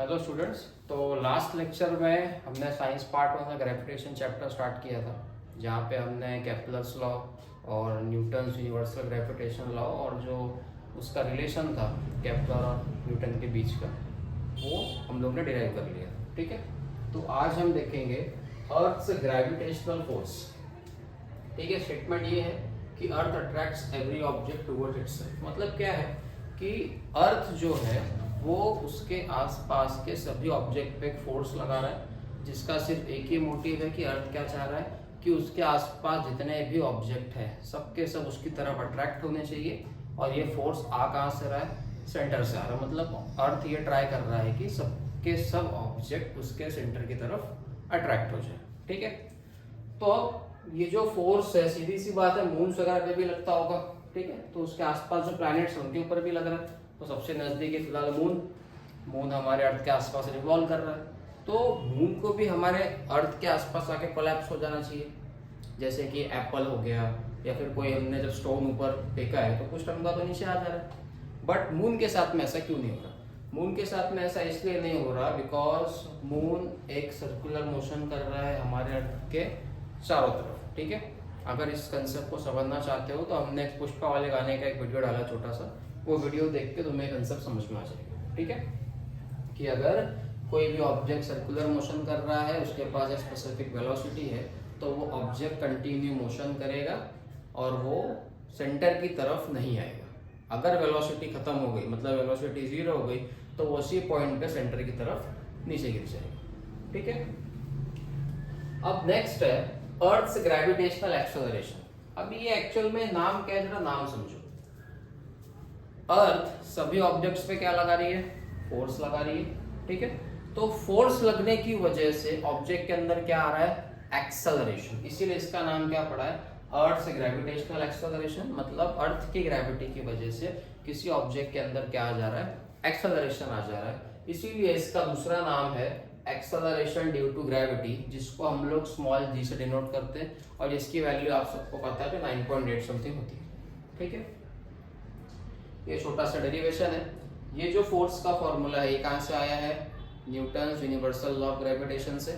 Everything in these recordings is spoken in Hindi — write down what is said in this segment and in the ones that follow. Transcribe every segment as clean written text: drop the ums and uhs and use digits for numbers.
Hello students. तो लास्ट लेक्चर में हमने साइंस पार्ट वन का ग्रेविटेशन चैप्टर स्टार्ट किया था, जहाँ पे हमने केप्लर्स लॉ और न्यूटन्स यूनिवर्सल ग्रेविटेशन लॉ और जो उसका रिलेशन था केप्लर और न्यूटन के बीच का, वो हम लोग ने डिराइव कर लिया। ठीक है, तो आज हम देखेंगे अर्थ्स ग्रेविटेशनल फोर्स। ठीक है, स्टेटमेंट ये है कि अर्थ attracts every object towards itself. मतलब क्या है कि अर्थ जो है वो उसके आसपास के सभी ऑब्जेक्ट पे एक फोर्स लगा रहा है, जिसका सिर्फ एक ही मोटिव है कि अर्थ क्या चाह रहा है कि उसके आसपास जितने भी ऑब्जेक्ट हैं सबके सब उसकी तरफ अट्रैक्ट होने चाहिए। और ये फोर्स आ कहाँ से रहा है? सेंटर से आ रहा है। मतलब अर्थ ये ट्राई कर रहा है कि सबके सब ऑब्जेक्ट उसके सेंटर की तरफ अट्रैक्ट हो जाए। ठीक है, तो ये जो फोर्स है, सीधी सी बात है, मून वगैरह पे भी लगता होगा। ठीक है, तो उसके आसपास जो प्लैनेट्स हैं उनके ऊपर भी लग रहा है। तो सबसे नजदीक है फिलहाल मून हमारे अर्थ के आसपास रिवॉल्व कर रहा है। तो मून को भी हमारे अर्थ के आसपास आके कोलैप्स हो जाना चाहिए, जैसे कि एप्पल हो गया, या फिर कोई हमने जब स्टोन ऊपर फेंका है तो कुछ टाइम बाद तो नीचे आ जा रहा है। बट मून के साथ में ऐसा क्यों नहीं हो रहा? मून के साथ में ऐसा इसलिए नहीं हो रहा बिकॉज मून एक सर्कुलर मोशन कर रहा है हमारे अर्थ के चारों तरफ। ठीक है, अगर इस कंसेप्ट को समझना चाहते हो तो हमने पुष्पा वाले गाने का एक वीडियो डाला छोटा सा, वो वीडियो देख के तुम्हें कंसेप्ट समझ में आ जाएगा। ठीक है, कि अगर कोई भी ऑब्जेक्ट सर्कुलर मोशन कर रहा है, उसके पास एक स्पेसिफिक वेलोसिटी है, तो वो ऑब्जेक्ट कंटिन्यू मोशन करेगा और वो सेंटर की तरफ नहीं आएगा। अगर वेलोसिटी खत्म हो गई, मतलब वेलोसिटी 0 हो गई, तो वो उसी पॉइंट पे सेंटर की तरफ नीचे गिर जाएगा। ठीक है, अब नेक्स्ट है अर्थ्स ग्रेविटेशनल एक्सेलरेशन। अब ये एक्चुअल में नाम क्या है, जरा नाम समझो। अर्थ सभी ऑब्जेक्ट्स पे क्या लगा रही है? फोर्स लगा रही है। ठीक है, तो फोर्स लगने की वजह से ऑब्जेक्ट के अंदर क्या आ रहा है? एक्सेलरेशन। इसीलिए इसका नाम क्या पड़ा है? अर्थ से ग्रेविटेशनल एक्सेलरेशन। मतलब अर्थ की ग्रेविटी की वजह से किसी ऑब्जेक्ट के अंदर क्या आ जा रहा है? एक्सेलरेशन आ जा रहा है। इसीलिए इसका दूसरा नाम है एक्सेलरेशन ड्यू टू ग्रेविटी, जिसको हम लोग स्मॉल g से डिनोट करते हैं, और इसकी वैल्यू आप सबको पता है कि 9.8 समथिंग होती है। ठीक है, ये छोटा सा डेरिवेशन है। ये जो फोर्स का फॉर्मूला है ये कहाँ से आया है? Newton's universal law of gravitation से।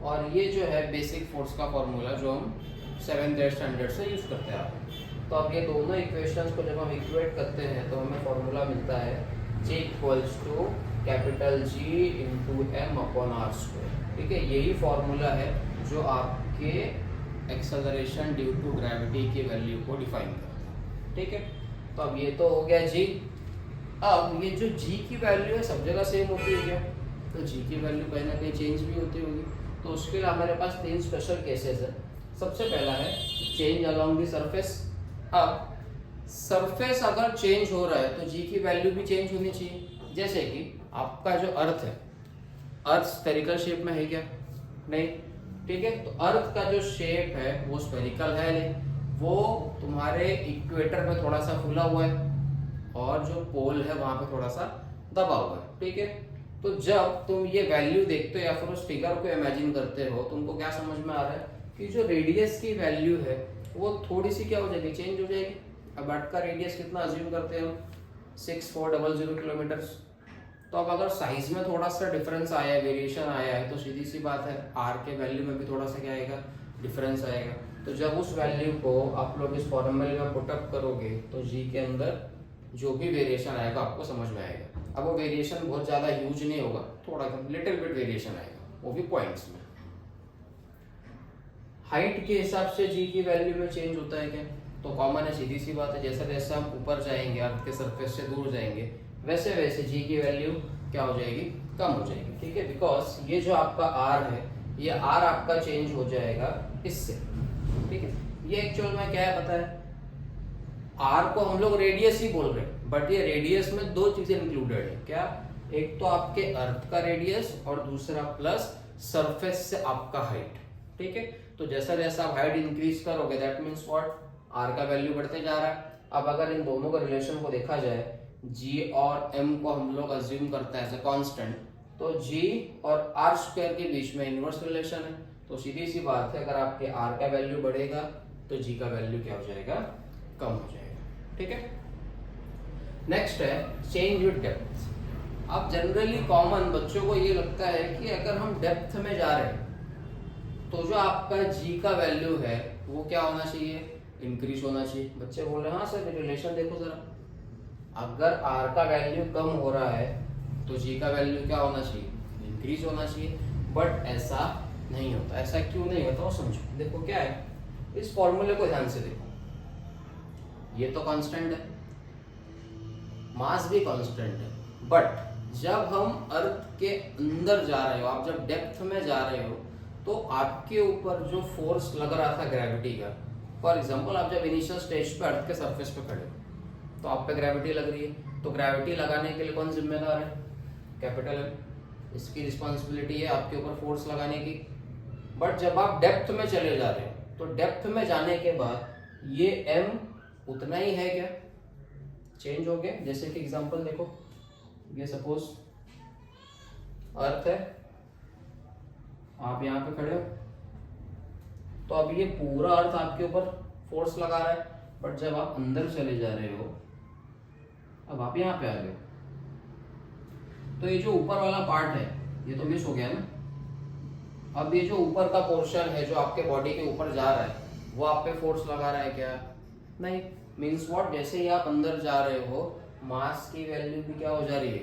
और ये जो है बेसिक फोर्स का फॉर्मूला जो हम 7th स्टैंडर्ड से यूज करते हैं आप। तो अब ये दोनों इक्वेशंस को जब हम इक्वेट करते हैं तो हमें फॉर्मूला मिलता है G equals to capital G into M upon R square. ठीक है, यही फॉर्मूला है जो आपके एक्सेलरेशन ड्यू टू ग्रेविटी की वैल्यू को डिफाइन करता है। ठीक है, तो अब ये तो हो गया G। अब ये जो G की वैल्यू है सब जगह सेम होती है क्या? तो G की वैल्यू कहीं ना कहीं चेंज भी होती होगी। तो उसके लिए हमारे पास 3 स्पेशल केसेस है। सबसे पहला है चेंज अलोंग द सरफेस। अब सरफेस अगर चेंज हो रहा है तो G की वैल्यू भी चेंज होनी चाहिए। जैसे कि आपका जो अर्थ है, अर्थ स्फेरिकल शेप में है क्या? नहीं। ठीक है, तो अर्थ का जो शेप है वो स्फेरिकल है नहीं, वो तुम्हारे इक्वेटर पे थोड़ा सा फूला हुआ है और जो पोल है वहां पे थोड़ा सा दबा हुआ है। ठीक है, तो जब तुम ये वैल्यू देखते हो या फिर उस फिगर को इमेजिन करते हो, तुमको क्या समझ में आ रहा है कि जो रेडियस की वैल्यू है वो थोड़ी सी क्या हो जाएगी? चेंज हो जाएगी। अब अर्थ का रेडियस कितना अज्यूम करते हो? 6400 किलोमीटर। तो अब अगर साइज में थोड़ा सा डिफरेंस आया है, वेरिएशन आया है, तो सीधी सी बात है आर के वैल्यू में भी थोड़ा सा क्या आएगा? डिफरेंस आएगा। तो जब उस वैल्यू को आप लोग इस फॉर्मूले में पुटअप करोगे तो जी के अंदर जो भी वेरिएशन आएगा आपको समझ में आएगा। अब वो वेरिएशन बहुत ज्यादा ह्यूज नहीं होगा, थोड़ा लिटिल बिट वेरिएशन आएगा, वो भी पॉइंट्स में। हाइट के हिसाब से जी की वैल्यू में चेंज होता है क्या? तो कॉमन है, सीधी सी बात है। जैसे जैसे हम ऊपर जाएंगे, अर्थ के सरफेस से दूर जाएंगे, वैसे वैसे जी की वैल्यू क्या हो जाएगी? कम हो जाएगी। ठीक है, बिकॉज ये जो आपका आर है, ये आर आपका चेंज हो जाएगा इससे। ठीक है, ये एक्चुअल में क्या है पता है? आर को हम लोग रेडियस ही बोल रहे हैं, बट ये रेडियस में दो चीजें इंक्लूडेड है। क्या? एक तो आपके अर्थ का रेडियस और दूसरा प्लस सरफेस से आपका हाइट। ठीक है, तो जैसा जैसा आप हाइट इंक्रीज करोगे दैट मीन्स व्हाट? आर का वैल्यू बढ़ते जा रहा है। अब अगर इन दोनों का रिलेशन को देखा जाए, G और M को हम लोग अज्यूम करते हैं एज ए कांस्टेंट, तो G और R स्क्वायर के बीच में इनवर्स रिलेशन है। तो सीधी सी बात है, अगर आपके R का वैल्यू बढ़ेगा तो G का वैल्यू क्या हो जाएगा? कम हो जाएगा। ठीक है, नेक्स्ट है चेंज विद डेप्थ। अब जनरली कॉमन बच्चों को ये लगता है कि अगर हम डेप्थ में जा रहे हैं तो जो आपका जी का वैल्यू है वो क्या होना चाहिए, इंक्रीज होना चाहिए। बच्चे बोल रहे हैं हाँ सर रिलेशन देखो जरा, अगर आर का वैल्यू कम हो रहा है तो जी का वैल्यू क्या होना चाहिए, इंक्रीज होना चाहिए। बट ऐसा नहीं होता। ऐसा क्यों नहीं होता वो समझो। देखो क्या है, इस फॉर्मूले को ध्यान से देखो, ये तो कांस्टेंट है, मास भी कांस्टेंट है, बट जब हम अर्थ के अंदर जा रहे हो, आप जब डेप्थ में जा रहे हो तो आपके ऊपर जो फोर्स लग रहा था ग्रेविटी का, फॉर एग्जांपल आप जब इनिशियल स्टेज पे अर्थ के सरफेस पे खड़े हो तो आप पे ग्रेविटी लग रही है, तो ग्रेविटी लगाने के लिए कौन जिम्मेदार है, कैपिटल एम। इसकी रिस्पॉन्सिबिलिटी है आपके ऊपर फोर्स लगाने की। बट जब आप डेप्थ में चले जा रहे हो तो डेप्थ में जाने के बाद ये एम उतना ही है क्या, चेंज हो गया। जैसे कि एग्जांपल देखो, ये सपोज अर्थ है, आप यहाँ पे खड़े हो तो अब ये पूरा अर्थ आपके ऊपर फोर्स लगा रहा है। बट जब आप अंदर चले जा रहे हो, अब आप यहाँ पे आ गए, तो ये जो ऊपर वाला पार्ट है ये तो मिस हो गया ना। अब ये जो ऊपर का पोर्शन है जो आपके बॉडी के ऊपर जा रहा है वो आप पे फोर्स लगा रहा है क्या, नहीं। मीन्स व्हाट, जैसे ही आप अंदर जा रहे हो मास की वैल्यू भी क्या हो जा रही है,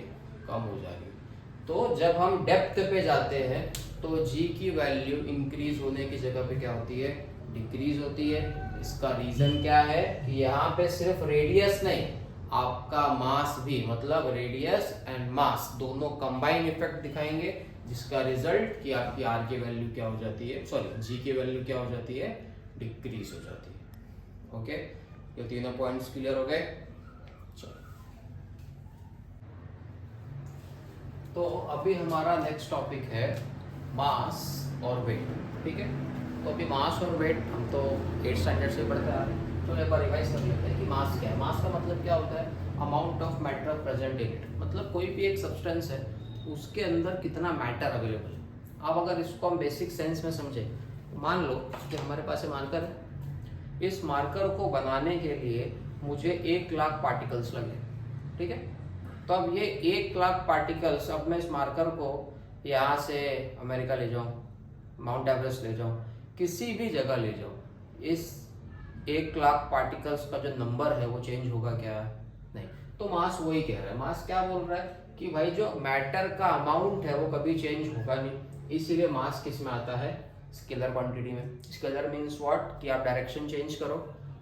कम हो जा रही है। तो जब हम डेप्थ पे जाते हैं तो जी की वैल्यू इंक्रीज होने की जगह पे क्या होती है, डिक्रीज होती है। इसका रीजन क्या है कि यहाँ पे सिर्फ रेडियस नहीं, आपका मास भी, मतलब रेडियस एंड मास दोनों कंबाइन इफेक्ट दिखाएंगे, जिसका रिजल्ट कि आपकी आर की वैल्यू क्या हो जाती है, सॉरी जी की वैल्यू क्या हो जाती है, डिक्रीज हो जाती है। ओके, ये तीनों पॉइंट्स क्लियर हो गए। चलो, तो अभी हमारा नेक्स्ट टॉपिक है मास और वेट। ठीक है, तो अभी मास और वेट हम तो 8th स्टैंडर्ड से पढ़ते आ रहे हैं, तो एक बार रिवाइज कर लेते हैं कि मास क्या है। मास का मतलब क्या होता है, amount of matter present in it, मतलब कोई भी एक सब्सटेंस है उसके अंदर कितना मैटर अवेलेबल है। अब अगर इसको हम बेसिक सेंस में समझे, मान लो कि हमारे पास मार्कर है, इस मार्कर को बनाने के लिए मुझे 1 लाख पार्टिकल्स लगे। ठीक है, तो अब ये 1 लाख पार्टिकल्स, अब मैं इस मार्कर को यहाँ से अमेरिका ले जाऊँ, माउंट एवरेस्ट ले जाऊँ, किसी भी जगह ले जाऊँ, इस 1 लाख पार्टिकल्स का जो नंबर है वो चेंज होगा क्या, नहीं। तो मास वही कह रहा है, मास क्या बोल रहा है कि भाई जो मैटर का अमाउंट है वो कभी चेंज होगा नहीं। इसीलिए मास किस में आता है, स्केलर क्वांटिटी में। स्केलर मीन्स व्हाट, कि आप डायरेक्शन चेंज करो,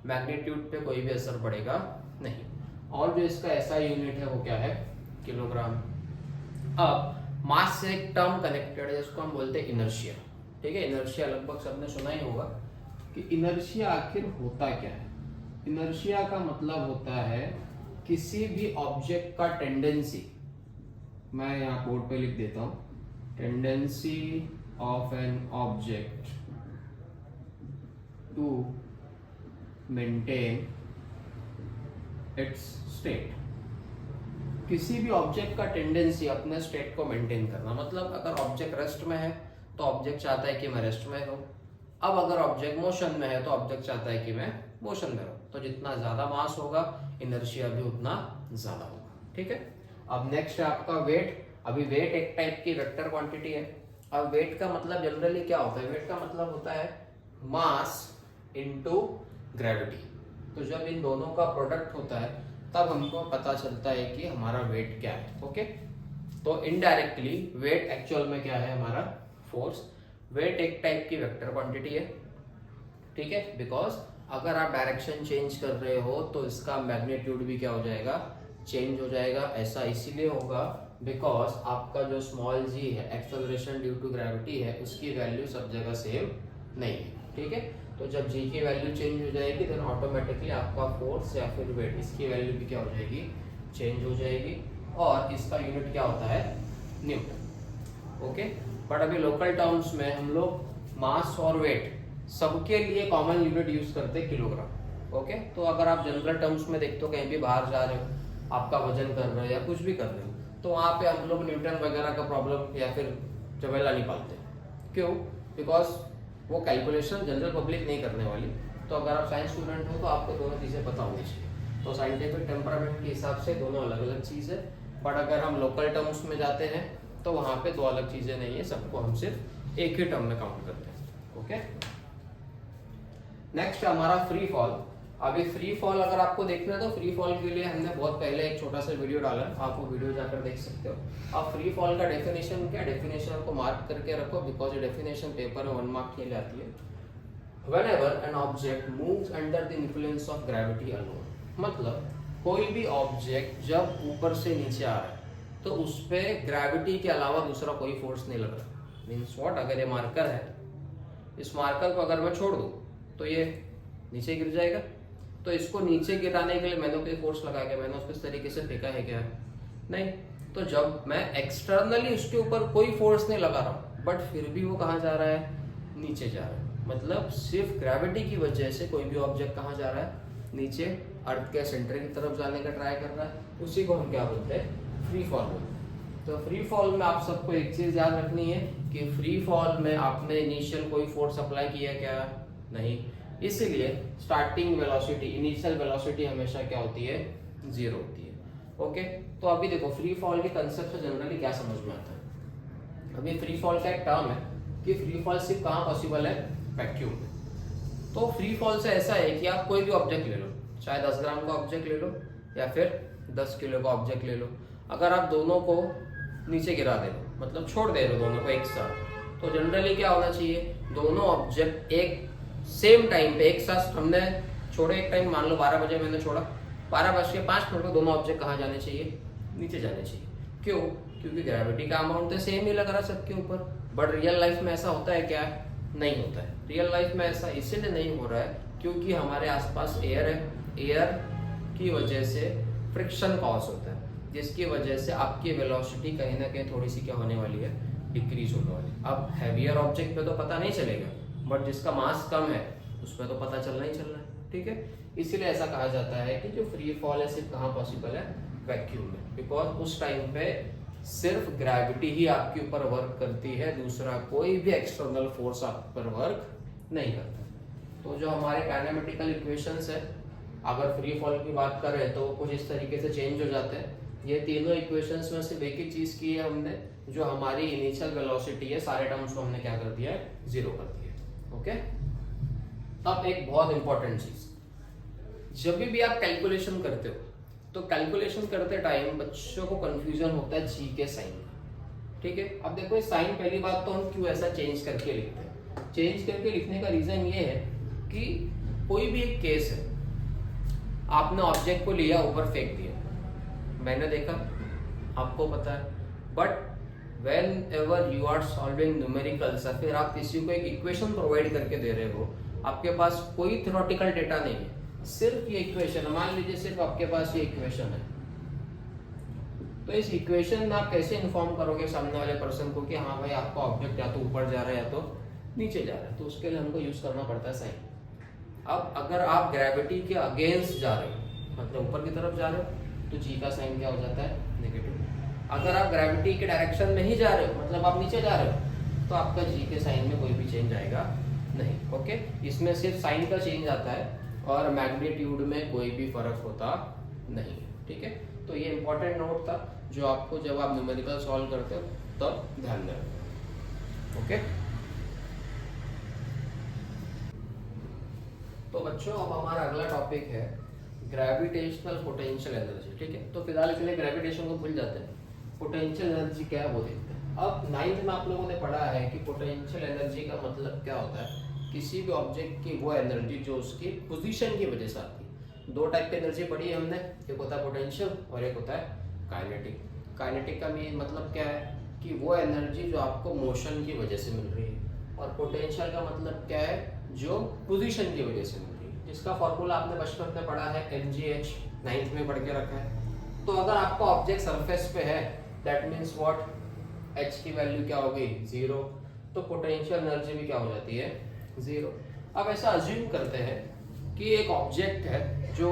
मैग्नीट्यूड पे कोई भी असर पड़ेगा नहीं। और जो इसका एसआई यूनिट है वो क्या है, किलोग्राम। अब मास से एक टर्म कनेक्टेड है जिसको हम बोलते हैं इनर्शिया। ठीक है, इनर्शिया लगभग सबने सुना ही होगा कि इनर्शिया आखिर होता क्या है। इनर्शिया का मतलब होता है किसी भी ऑब्जेक्ट का टेंडेंसी, मैं यहाँ बोर्ड पे लिख देता हूँ, tendency of an object to maintain its state. किसी भी ऑब्जेक्ट का टेंडेंसी अपने स्टेट को मेंटेन करना, मतलब अगर ऑब्जेक्ट रेस्ट में है तो ऑब्जेक्ट चाहता है कि मैं रेस्ट में रहूं। अब अगर ऑब्जेक्ट मोशन में है तो ऑब्जेक्ट चाहता है कि मैं मोशन में रहूं। तो जितना ज्यादा मास होगा इनर्शिया भी उतना ज्यादा होगा। ठीक है, अब नेक्स्ट है आपका वेट। अभी वेट एक टाइप की वेक्टर क्वांटिटी है। अब वेट का मतलब जनरली क्या होता है, वेट का मतलब होता है मास इनटू ग्रेविटी। तो जब इन दोनों का प्रोडक्ट होता है तब हमको पता चलता है कि हमारा वेट क्या है। ओके, तो इनडायरेक्टली वेट एक्चुअल में क्या है, हमारा फोर्स। वेट एक टाइप की वेक्टर क्वांटिटी है। ठीक है, बिकॉज अगर आप डायरेक्शन चेंज कर रहे हो तो इसका मैग्नीट्यूड भी क्या हो जाएगा, चेंज हो जाएगा। ऐसा इसीलिए होगा बिकॉज आपका जो स्मॉल जी है, एक्सेलरेशन ड्यू टू ग्रेविटी है, उसकी वैल्यू सब जगह सेम नहीं है। ठीक है, तो जब जी की वैल्यू चेंज हो जाएगी देन ऑटोमेटिकली आपका फोर्स या फिर वेट, इसकी वैल्यू भी क्या हो जाएगी, चेंज हो जाएगी। और इसका यूनिट क्या होता है, न्यूटन। ओके, बट अभी लोकल टर्म्स में हम लोग मास और वेट सबके लिए कॉमन यूनिट यूज करते हैं किलोग्राम। ओके, तो अगर आप जनरल टर्म्स में देखते हो, कहीं भी बाहर जा रहे हो, आपका वजन कर रहे हो या कुछ भी कर रहे हो, तो वहाँ पे हम लोग न्यूटन वगैरह का प्रॉब्लम या फिर झमेला नहीं पालते। क्यों, बिकॉज वो कैलकुलेशन जनरल पब्लिक नहीं करने वाली। तो अगर आप साइंस स्टूडेंट हो तो आपको दोनों चीज़ें पता होनी चाहिए। तो साइंटिफिक टेम्परामेंट के हिसाब से दोनों अलग अलग चीज़ है। बट अगर हम लोकल टर्म्स में जाते हैं तो वहाँ पे दो अलग चीज़ें नहीं है, सबको हम सिर्फ एक ही टर्म में काउंट करते हैं। ओके, नेक्स्ट हमारा फ्री फॉल। अभी फ्री फॉल अगर आपको देखना है तो फ्री फॉल के लिए हमने बहुत पहले एक छोटा सा वीडियो डाला है, आप वो वीडियो जाकर देख सकते हो। अब फ्री फॉल का डेफिनेशन क्या, डेफिनेशन को मार्क करके रखो बिकॉज ये डेफिनेशन पेपर में 1 मार्क के लिए आती है। Whenever an object moves under the influence of gravity alone, मतलब कोई भी ऑब्जेक्ट जब ऊपर से नीचे आ रहा है तो उस पे ग्रेविटी के अलावा दूसरा कोई फोर्स नहीं लग रहा। मीन्स व्हाट, अगर ये मार्कर है, इस मार्कर को अगर मैं छोड़ दूं तो ये नीचे गिर जाएगा। तो इसको नीचे गिराने के लिए मैंने कोई फोर्स लगा के मैंने उसको इस तरीके से फेंका है क्या? नहीं। तो जब मैं एक्सटर्नली उसके ऊपर कोई फोर्स नहीं लगा रहा हूँ बट फिर भी वो कहाँ जा रहा है? नीचे जा रहा है। मतलब सिर्फ ग्रेविटी की वजह से कोई भी ऑब्जेक्ट कहाँ जा रहा है? नीचे, अर्थ के सेंटर की तरफ जाने का ट्राई कर रहा है। उसी को हम क्या बोलते हैं? फ्री फॉल बोलते हैं। तो फ्री फॉल में आप सबको एक चीज याद रखनी है कि फ्री फॉल में आपने इनिशियल कोई फोर्स अप्लाई किया क्या? नहीं। इसीलिए स्टार्टिंग वेलोसिटी, इनिशियल वेलोसिटी हमेशा क्या होती है? 0 होती है। ओके, तो अभी देखो फ्री फॉल के कंसेप्ट से जनरली क्या समझ में आता है। अभी फ्री फॉल का एक टर्म है कि फ्री फॉल सिर्फ कहाँ पॉसिबल है? वैक्यूम। तो फ्री फॉल से ऐसा है कि आप कोई भी ऑब्जेक्ट ले लो, चाहे 10 ग्राम का ऑब्जेक्ट ले लो या फिर 10 किलो का ऑब्जेक्ट ले लो, अगर आप दोनों को नीचे गिरा दे लो, मतलब छोड़ दे लो दोनों को एक साथ, तो जनरली क्या होना चाहिए? दोनों ऑब्जेक्ट एक सेम टाइम पे एक साथ हमने छोड़े, एक टाइम मान लो 12 बजे मैंने छोड़ा, 12:05 को दोनों ऑब्जेक्ट कहाँ जाने चाहिए? नीचे जाने चाहिए। क्यों? क्योंकि ग्रेविटी का अमाउंट तो सेम ही लग रहा सबके ऊपर। बट रियल लाइफ में ऐसा होता है क्या? नहीं होता है। रियल लाइफ में ऐसा इसीलिए नहीं हो रहा है क्योंकि हमारे आसपास एयर है। एयर की वजह से फ्रिक्शन कॉज होता है, जिसकी वजह से आपकी वेलोसिटी कहीं ना कहीं थोड़ी सी क्या होने वाली है? डिक्रीज होने वाली है। अब हैवियर ऑब्जेक्ट पे तो पता नहीं चलेगा बट जिसका मास कम है उस पर तो पता चलना ही चलना है। ठीक है, इसीलिए ऐसा कहा जाता है कि जो फ्री फॉल है सिर्फ कहाँ पॉसिबल है? वैक्यूम में। बिकॉज उस टाइम पे सिर्फ ग्रेविटी ही आपके ऊपर वर्क करती है, दूसरा कोई भी एक्सटर्नल फोर्स आप पर वर्क नहीं करता। तो जो हमारे काइनेमेटिकल इक्वेशंस है, अगर फ्री फॉल की बात करें तो कुछ इस तरीके से चेंज हो जाते हैं। ये तीनों इक्वेशंस में सिर्फ एक ही चीज की है हमने, जो हमारी इनिशियल वेलोसिटी है, सारे टर्म्स को हमने क्या कर दिया है? 0 कर दिया है। ओके, अब एक बहुत इंपॉर्टेंट चीज, जब भी आप कैलकुलेशन करते हो तो कैलकुलेशन करते टाइम बच्चों को कंफ्यूजन होता है जी के साइन का। ठीक है, अब देखो साइन, पहली बात तो हम क्यों ऐसा चेंज करके लिखते हैं? चेंज करके लिखने का रीजन ये है कि कोई भी एक केस है, आपने ऑब्जेक्ट को लिया, ऊपर फेंक दिया, मैंने देखा, आपको पता है, but whenever you are solving numericals या फिर आप किसी को एक इक्वेशन प्रोवाइड करके दे रहे हो, आपके पास कोई थ्योरेटिकल डेटा नहीं है, सिर्फ ये इक्वेशन, मान लीजिए सिर्फ आपके पास ये इक्वेशन है, तो इस इक्वेशन में आप कैसे इन्फॉर्म करोगे सामने वाले पर्सन को कि हाँ भाई आपका ऑब्जेक्ट या तो ऊपर जा रहा है या तो नीचे जा रहा है? तो उसके लिए हमको यूज करना पड़ता है साइन। अब अगर आप ग्रेविटी के अगेंस्ट जा रहे हो, मतलब ऊपर की तरफ जा रहे हो, तो जी का साइन क्या हो जाता है? नेगेटिव। अगर आप ग्रेविटी के डायरेक्शन में ही जा रहे हो, मतलब आप नीचे जा रहे हो, तो आपका जी के साइन में कोई भी चेंज आएगा नहीं। ओके, इसमें सिर्फ साइन का चेंज आता है और मैग्नीट्यूड में कोई भी फर्क होता नहीं है। ठीक है, तो ये इंपॉर्टेंट नोट था जो आपको जब आप न्यूमेरिकल सॉल्व करते हो तब ध्यान में रखो। ओके, तो बच्चों अब हमारा अगला टॉपिक है ग्रेविटेशनल पोटेंशियल एनर्जी। ठीक है, तो फिलहाल के लिए ग्रेविटेशन को भूल जाते हैं, पोटेंशियल एनर्जी क्या है वो देखते हैं। अब 9th में आप लोगों ने पढ़ा है कि पोटेंशियल एनर्जी का मतलब क्या होता है? किसी भी ऑब्जेक्ट की वो एनर्जी जो उसकी पोजीशन की वजह से आती है। 2 टाइप की एनर्जी पढ़ी है हमने, एक होता है पोटेंशियल और एक होता है काइनेटिक। काइनेटिक का मीन मतलब क्या है कि वो एनर्जी जो आपको मोशन की वजह से मिल रही है, और पोटेंशियल का मतलब क्या है? जो पोजीशन की वजह से मिल रही है, जिसका फॉर्मूला आपने बचपन में पढ़ा है, mgh, 9th में पढ़ के रखा है। तो अगर आपका ऑब्जेक्ट सरफेस पे है, दैट मीन्स व्हाट? h की वैल्यू क्या हो गई? 0। तो पोटेंशियल एनर्जी भी क्या हो जाती है? 0। अब ऐसा अज्यूम करते हैं कि एक ऑब्जेक्ट है जो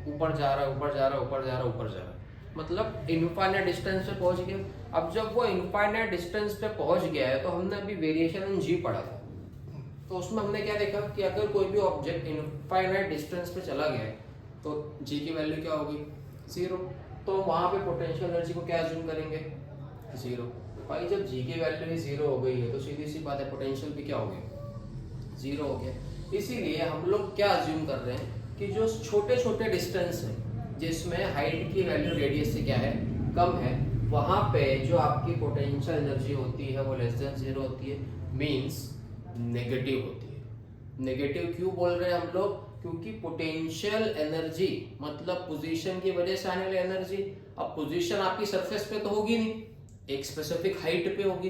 ऊपर जा रहा है, ऊपर जा रहा है, ऊपर जा रहा है, ऊपर जा रहा है, मतलब इनफाइनाइट डिस्टेंस पे पहुंच गया। अब जब वो इनफाइनाइट डिस्टेंस पे पहुंच गया है तो हमने अभी वेरिएशन इन जी पढ़ा था, तो उसमें हमने क्या देखा कि अगर कोई भी ऑब्जेक्ट इनफाइनाइट डिस्टेंस पे चला गया है तो जी की वैल्यू क्या होगी? 0। तो वहां पे पोटेंशियल एनर्जी को क्या अज्यूम करेंगे, जीरो। भाई जब जी की वैल्यू ही जीरो हो गई है तो सीधी सी बात है पोटेंशियल भी क्या हो गया, जीरो हो गया। इसीलिए हम लोग क्या अज्यूम कर रहे हैं कि जो छोटे छोटे डिस्टेंस है जिसमें हाइट की वैल्यू रेडियस से क्या है, कम है, वहां पे जो आपकी पोटेंशियल एनर्जी होती है वो लेस देन जीरो होती है, मींस नेगेटिव होती है। नेगेटिव क्यों बोल रहे हैं हम लोग, क्योंकि पोटेंशियल एनर्जी मतलब पोजीशन की वजह से आने वाली एनर्जी। अब पोजीशन आपकी सरफेस पे तो होगी नहीं, एक स्पेसिफिक हाइट पे होगी।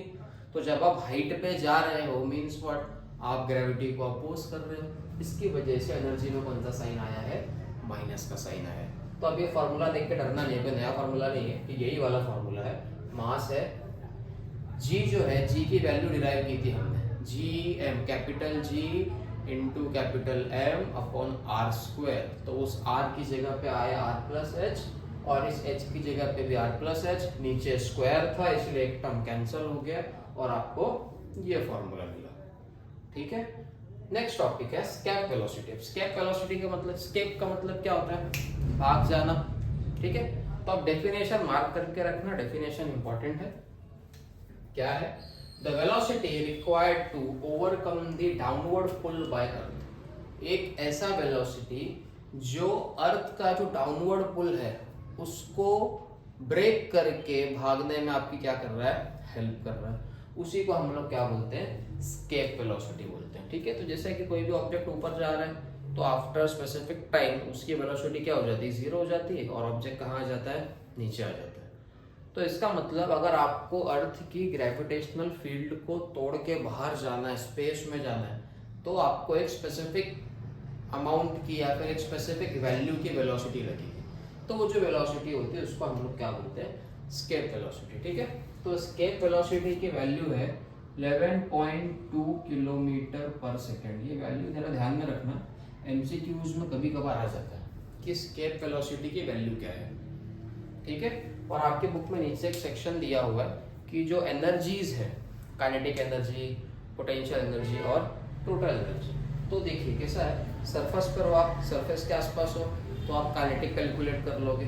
तो जब आप हाइट पे जा रहे हो मींस व्हाट, आप ग्रेविटी को अपोज कर रहे हो। इसकी वजह से एनर्जी में कौन सा साइन आया है, माइनस का साइन आया है। तो अब ये फॉर्मूला देख के डरना नहीं है, कोई नया फॉर्मूला नहीं है, कि यही वाला फॉर्मूला है। मास है, जी जो है, जी की वैल्यू डिराइव की थी हमने, G M, capital G into capital M upon R square. तो उस आर की जगह पे आया आर प्लस एच, और इस एच की जगह पे भी आर प्लस एच, नीचे स्क्वायर था इसलिए एक टर्म कैंसिल हो गया और आपको ये फॉर्मूला मिला। ठीक है, नेक्स्ट टॉपिक है स्केप वेलोसिटी। स्केप वेलोसिटी का मतलब, स्केप का मतलब क्या होता है, भाग जाना। ठीक है, तो अब डेफिनेशन मार्क करके रखना, डेफिनेशन इंपॉर्टेंट है। क्या है, the velocity required to overcome the downward pull by Earth. एक ऐसा वेलोसिटी जो अर्थ का जो डाउनवर्ड पुल है उसको ब्रेक करके भागने में आपकी क्या कर रहा है, हेल्प कर रहा है। उसी को हम लोग क्या बोलते हैं, स्केप वेलोसिटी बोलते हैं। ठीक है, तो जैसे कि कोई भी ऑब्जेक्ट ऊपर जा रहा है तो आफ्टर स्पेसिफिक टाइम उसकी वेलोसिटी क्या हो जाती है, जीरो हो जाती है, और ऑब्जेक्ट कहाँ आ जाता है, नीचे आ जाता है। तो इसका मतलब अगर आपको अर्थ की ग्रेविटेशनल फील्ड को तोड़ के बाहर जाना है, स्पेस में जाना है, तो आपको एक स्पेसिफिक अमाउंट की या फिर एक स्पेसिफिक वैल्यू की वेलोसिटी लगेगी। तो वो जो वेलोसिटी होती है उसको हम लोग क्या बोलते हैं, स्केप वेलोसिटी। ठीक है, तो स्केप वेलोसिटी की वैल्यू है 11.2 किलोमीटर पर सेकेंड। ये वैल्यू जरा ध्यान में रखना, एमसीक्यूज में कभी कभार आ जाता है कि स्केप वेलोसिटी की वैल्यू क्या है। ठीक है, और आपके बुक में नीचे एक सेक्शन दिया हुआ है कि जो एनर्जीज है, काइनेटिक एनर्जी, पोटेंशियल एनर्जी और टोटल एनर्जी। तो देखिए कैसा है, सरफेस पर हो आप, सरफेस के आसपास हो तो आप काइनेटिक कैलकुलेट कर लोगे,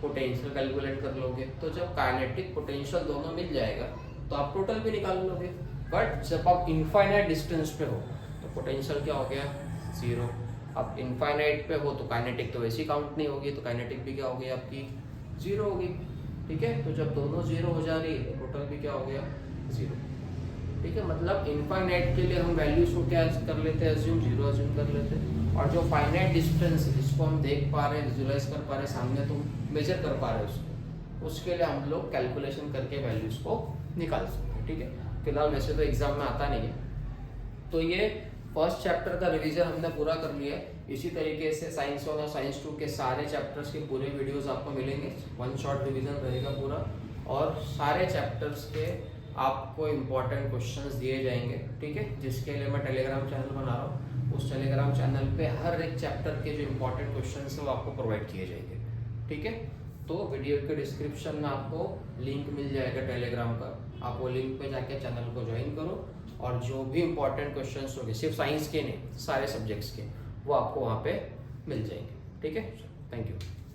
पोटेंशियल कैलकुलेट कर लोगे। तो जब काइनेटिक पोटेंशियल दोनों मिल जाएगा तो आप टोटल भी निकाल लोगे। बट जब आप इनफाइनाइट डिस्टेंस पे हो तो पोटेंशियल क्या हो गया, जीरो। अब इनफाइनाइट पे हो तो काइनेटिक तो वैसे ही काउंट नहीं होगी, तो काइनेटिक भी क्या हो गई आपकी, जीरो होगी। ठीक है, तो जब दोनों जीरो हो जा रही है तो टोटल भी क्या हो गया, जीरो। ठीक है, मतलब इनफाइनाइट के लिए हम वैल्यूज को क्या कर लेते हैं, अज्यूम, जीरो अज्यूम कर लेते हैं। और जो फाइनाइट डिस्टेंस जिसको हम देख पा रहे हैं, विजुलाइज कर पा रहे हैं सामने, तो मेजर कर पा रहे हैं उसको, उसके लिए हम लोग कैलकुलेशन करके वैल्यूज को निकाल सकते हैं। ठीक है, फिलहाल वैसे तो एग्जाम में आता नहीं है। तो ये फर्स्ट चैप्टर का रिवीजन हमने पूरा कर लिया है। इसी तरीके से साइंस 1 और साइंस 2 के सारे चैप्टर्स के पूरे वीडियोस आपको मिलेंगे, वन शॉट रिवीजन रहेगा पूरा, और सारे चैप्टर्स के आपको इम्पोर्टेंट क्वेश्चंस दिए जाएंगे। ठीक है, जिसके लिए मैं टेलीग्राम चैनल बना रहा हूँ, उस टेलीग्राम चैनल पे हर एक चैप्टर के जो इम्पोर्टेंट क्वेश्चंस हैं वो आपको प्रोवाइड किए जाएंगे। ठीक है, तो वीडियो के डिस्क्रिप्शन में आपको लिंक मिल जाएगा टेलीग्राम का, आप वो लिंक पे जाके चैनल को ज्वाइन करो, और जो भी इम्पोर्टेंट क्वेश्चंस होंगे, सिर्फ साइंस के नहीं, सारे सब्जेक्ट्स के, वो आपको वहाँ पे मिल जाएंगे। ठीक है, थैंक यू।